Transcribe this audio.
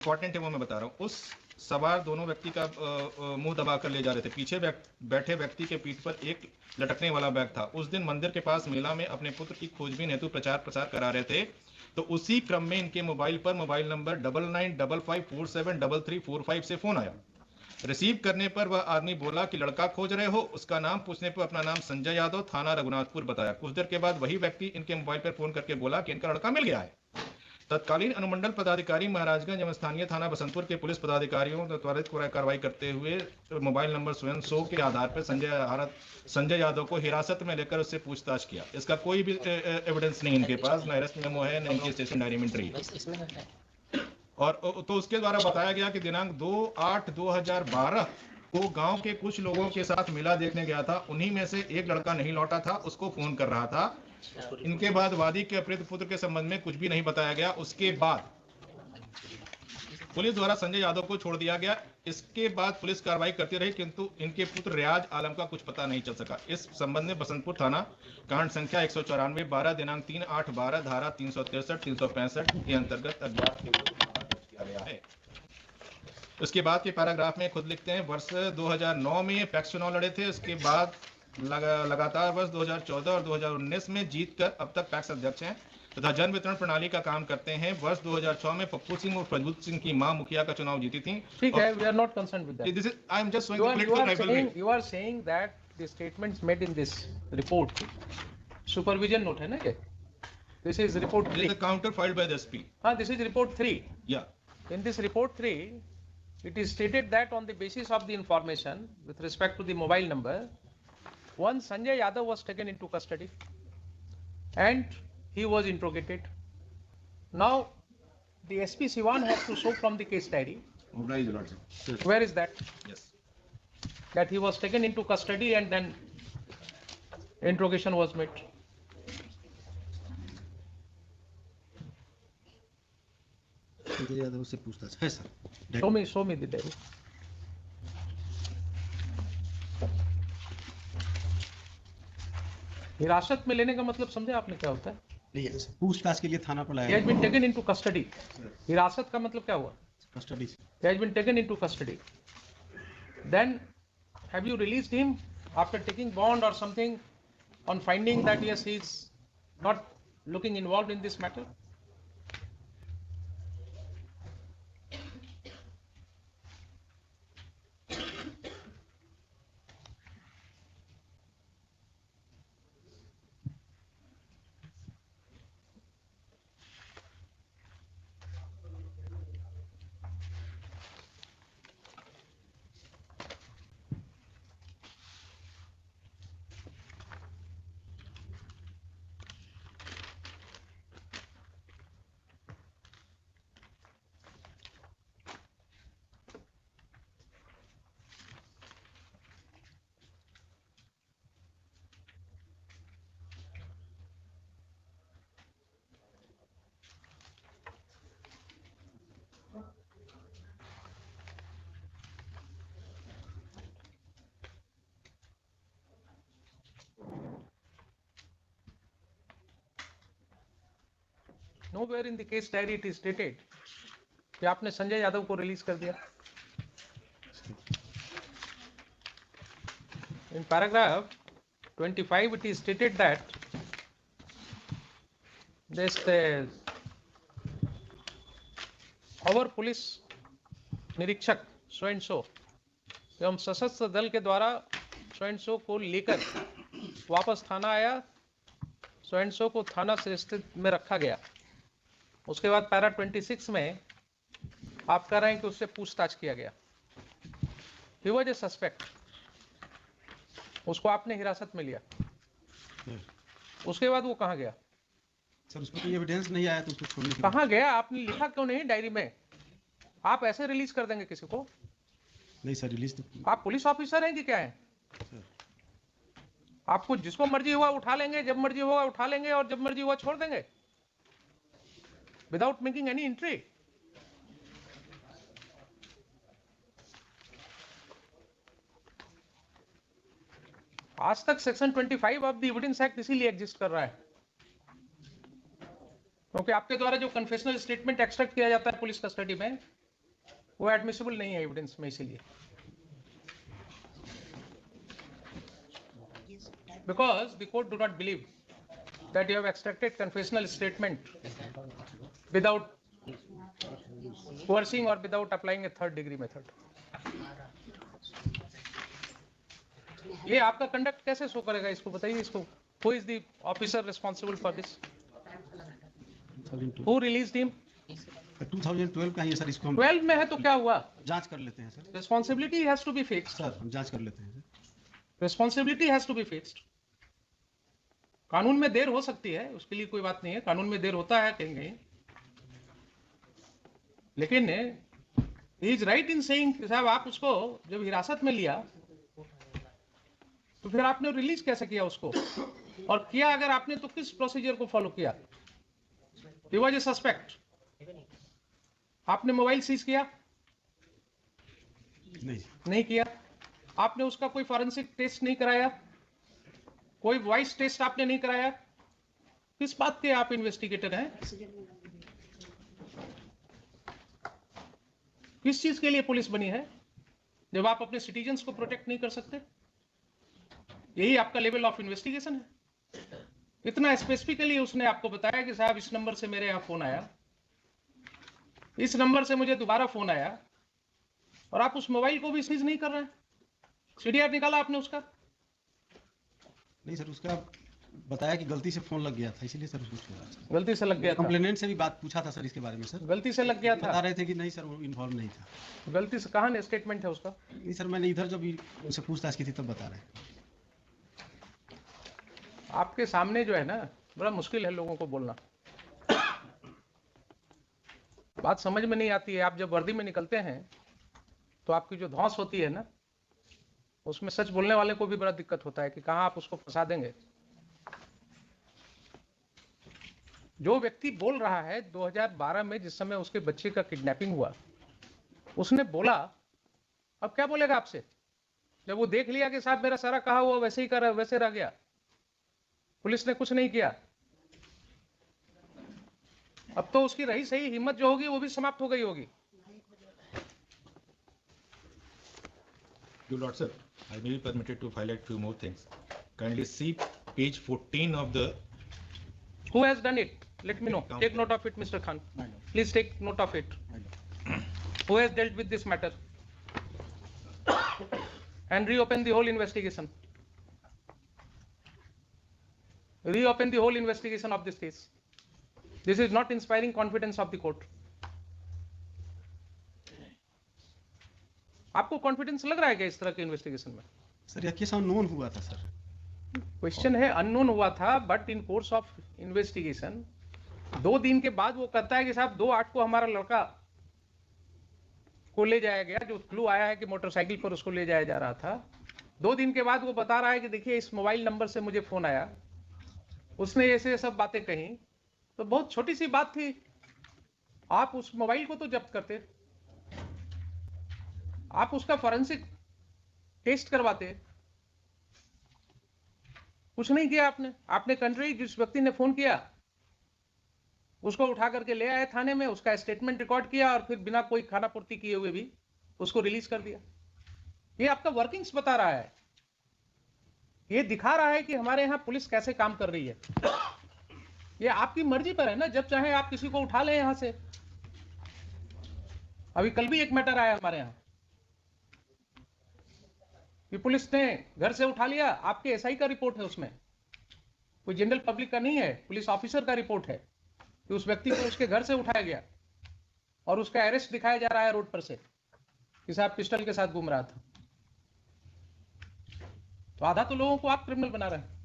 Important है वो मैं बता रहा हूँ। उस सवार दोनों व्यक्ति का मुंह दबा कर ले जा रहे थे। पीछे बैठे व्यक्ति के पीठ पर एक लटकने वाला बैग था। उस दिन मंदिर के पास मेला में अपने पुत्र की खोजबीन हेतु प्रचार प्रसार करा रहे थे, तो उसी क्रम में इनके मोबाइल पर मोबाइल नंबर 9955473345 से फोन आया। रिसीव करने पर वह आदमी बोला कि लड़का खोज रहे हो। उसका नाम पूछने पर अपना नाम संजय यादव, थाना रघुनाथपुर बताया। कुछ देर के बाद वही व्यक्ति इनके मोबाइल पर फोन करके बोला कि इनका लड़का मिल गया है। तत्कालीन अनुमंडल पदाधिकारी महाराजगंज एवं स्थानीय थाना बसंतपुर के पुलिस पदाधिकारियों ने त्वरित कार्रवाई करते हुए मोबाइल नंबर स्वयं 100 के आधार पर संजय यादव को हिरासत में लेकर उससे पूछताछ किया। इसका कोई भी एविडेंस नहीं इनके पास, न अरेस्ट मेमो है, न इनकी स्टेशन डायरी में एंट्री है। और तो उसके द्वारा बताया गया कि दिनांक 2/8/2012 को गांव के कुछ लोगों के साथ मेला देखने गया था। उन्हीं में से एक लड़का नहीं लौटा था, उसको फोन कर रहा था। इनके बाद वादी के अपहृत पुत्र के संबंध में कुछ भी नहीं बताया गया। उसके बाद पुलिस द्वारा संजय यादव को छोड़ दिया गया। इसके बाद पुलिस कार्रवाई करती रही, किंतु इनके पुत्र रियाज आलम का कुछ पता नहीं चल सका। इस संबंध में बसंतपुर थाना कांड संख्या 194/12 दिनांक 3/8/12 धारा 363 365 के अंतर्गत अज्ञात के विरुद्ध मामला दर्ज किया गया है। उसके बाद के पैराग्राफ में खुद लिखते हैं, वर्ष 2009 में पैक्स चुनाव लड़े थे। उसके बाद लगातार वर्ष 2014 और 2019 में जीतकर अब तक पैक्स अध्यक्ष हैं तथा जन वितरण प्रणाली का काम करते हैं। वर्ष 2006 में पप्पू सिंह और प्रज्वल सिंह की मां मुखिया का चुनाव जीती थी। ठीक है, we are not concerned with that. This is, I am just showing the political rivalry. You are saying that the statements made in this report, supervision note है ना ये? This is report 3. This is a counter filed by the SP. हाँ, this is report 3. Yeah. In this report 3, it is stated that on the basis of the information with respect to the mobile number, one Sanjay Yadav was taken into custody and he was interrogated. Now the SP Siwan has to show from the case diary. Where is that? Yes. That he was taken into custody and then interrogation was made. से पूछताछ है sir. Show me the diary. हिरासत में लेने का मतलब समझे आपने क्या होता है? नहीं, पूछताछ के लिए थाना पर लाया। He has been taken into custody. हिरासत का मतलब क्या हुआ? Custody. He has been taken into custody. Then have you released him after taking bond or something on finding that yes, he is not looking involved in this matter? Nowhere in the case diary it is stated कि आपने संजय यादव को release कर दिया. In paragraph 25 it is stated that this our police निरीक्षक सो एवं सशस्त्र दल के द्वारा सो को लेकर वापस थाना आया. सो को थाना स्थित में रखा गया. उसके बाद पैरा 26 में आप कह रहे हैं कि उससे पूछताछ किया गया. He was a suspect. उसको आपने हिरासत में लिया. उसके बाद वो कहाँ गया? सर उस पर कोई एविडेंस नहीं आया तो उसको छोड़ने के कहाँ गया? आपने लिखा क्यों नहीं डायरी में? आप ऐसे रिलीज कर देंगे किसी को? नहीं सर, रिलीज तो आप पुलिस ऑफिसर हैं कि क्या हैं? आपको जिसको मर्जी हुआ उठा लेंगे, जब मर्जी होगा उठा लेंगे और जब मर्जी हुआ छोड़ देंगे without making any entry. आज तक section 25 of the evidence act इसीलिए एग्जिस्ट कर रहा है क्योंकि आपके द्वारा जो कन्फेशनल स्टेटमेंट एक्सट्रैक्ट किया जाता है पुलिस कस्टडी में, वो एडमिसिबल नहीं है एविडेंस में, इसीलिए because the court do not believe that you have extracted confessional statement without coercing or without applying a third degree method. ये आपका कंडक्ट कैसे शो करेगा, इसको बताइए इसको. Who is the officer responsible for this? 2012 Who released him? 2012 का ही है sir, इसको हम 12 में है तो क्या हुआ? जांच कर लेते हैं sir. Responsibility has to be fixed. Sir हम जांच कर लेते हैं sir. Responsibility has to be fixed. कानून में देर हो सकती है, उसके लिए कोई बात नहीं है, कानून में देर होता है कहीं कहीं, लेकिन he is right in saying साहब आप उसको जब हिरासत में लिया तो फिर आपने रिलीज कैसे किया उसको, और किया अगर आपने तो किस प्रोसीजर को फॉलो किया. He was a suspect. आपने मोबाइल सीज किया? नहीं किया. आपने उसका कोई फॉरेंसिक टेस्ट नहीं कराया, कोई वॉइस टेस्ट आपने नहीं कराया. किस बात के आप इन्वेस्टिगेटर हैं? किस चीज के लिए पुलिस बनी है जब आप अपने सिटीजन्स को प्रोटेक्ट नहीं कर सकते? यही आपका लेवल ऑफ इन्वेस्टिगेशन है. इतना स्पेसिफिकली उसने आपको बताया कि साहब इस नंबर से मेरे यहाँ फोन आया, इस नंबर से मुझे दोबारा फोन आया, और आप उस मोबाइल को भी सीज नहीं कर रहे हैं. सीडीआर निकाला आपने उसका? नहीं सर, उसका बताया कि गलती से फोन लग गया था, इसीलिए सर उसको छोड़ा. गलती से लग गया था. कंप्लेनेंट से भी बात पूछा था सर इसके बारे में सर. गलती से लग गया था. बता रहे थे कि नहीं सर वो इन्वॉल्व नहीं था. गलती से कहाँ स्टेटमेंट है उसका? नहीं सर, मैंने इधर जब उनसे पूछताछ की थी तब बता रहे हैं. आपके सामने जो है ना, बड़ा मुश्किल है लोगों को बोलना. बात समझ में नहीं आती है. आप जब वर्दी में निकलते हैं तो आपकी जो धौंस होती है ना, उसमें सच बोलने वाले को भी बड़ा दिक्कत होता है कि कहाँ आप उसको फंसा देंगे. जो व्यक्ति बोल रहा है 2012 में जिस समय उसके बच्चे का किडनैपिंग हुआ, उसने बोला, अब क्या बोलेगा आपसे जब वो देख लिया कि साहब मेरा सारा कहा हुआ वैसे ही कर वैसे रह गया, पुलिस ने कुछ नहीं किया. अब तो उसकी रही सही हिम्मत जो होगी वो भी समाप्त हो गई होगी. Your Lordship, I may be permitted to highlight few more things. Kindly see page 14 of the. Who has done it? Let me know. Take note of it, Mr. Khan. Please take note of it. Who has dealt with this matter? And reopen the whole investigation. Reopen the whole investigation of this case. This is not inspiring confidence of the court. आपको confidence लग रहा है क्या इस तरह के investigation में? Sir यह केस अननोन हुआ था सर. क्वेश्चन है अननोन हुआ था, but in course of investigation 2 दिन के बाद वो कहता है कि साहब 2/8 को हमारा लड़का को ले जाया गया, जो क्लू आया है कि मोटरसाइकिल पर उसको ले जाया जा रहा था. 2 दिन के बाद वो बता रहा है कि देखिए इस मोबाइल नंबर से मुझे फोन आया, उसने ऐसे सब बातें कही. तो बहुत छोटी सी बात थी, आप उस मोबाइल को तो जब्त करते, आप उसका फॉरेंसिक टेस्ट करवाते. कुछ नहीं किया आपने. आपने कंट्री जिस व्यक्ति ने फोन किया उसको उठा करके ले आए थाने में, उसका स्टेटमेंट रिकॉर्ड किया और फिर बिना कोई खाना पूर्ति किए हुए भी उसको रिलीज कर दिया. ये आपका वर्किंग्स बता रहा है, ये दिखा रहा है कि हमारे यहाँ पुलिस कैसे काम कर रही है. ये आपकी मर्जी पर है ना, जब चाहे आप किसी को उठा लें यहां से. अभी कल भी एक मैटर आया हमारे यहाँ कि पुलिस ने घर से उठा लिया. आपके एसआई का रिपोर्ट है, उसमें कोई जनरल पब्लिक का नहीं है, पुलिस ऑफिसर का रिपोर्ट है कि उस व्यक्ति को उसके घर से उठाया गया और उसका अरेस्ट दिखाया जा रहा है रोड पर से कि साहब पिस्टल के साथ घूम रहा था. तो आधा तो लोगों को आप क्रिमिनल बना रहे हैं.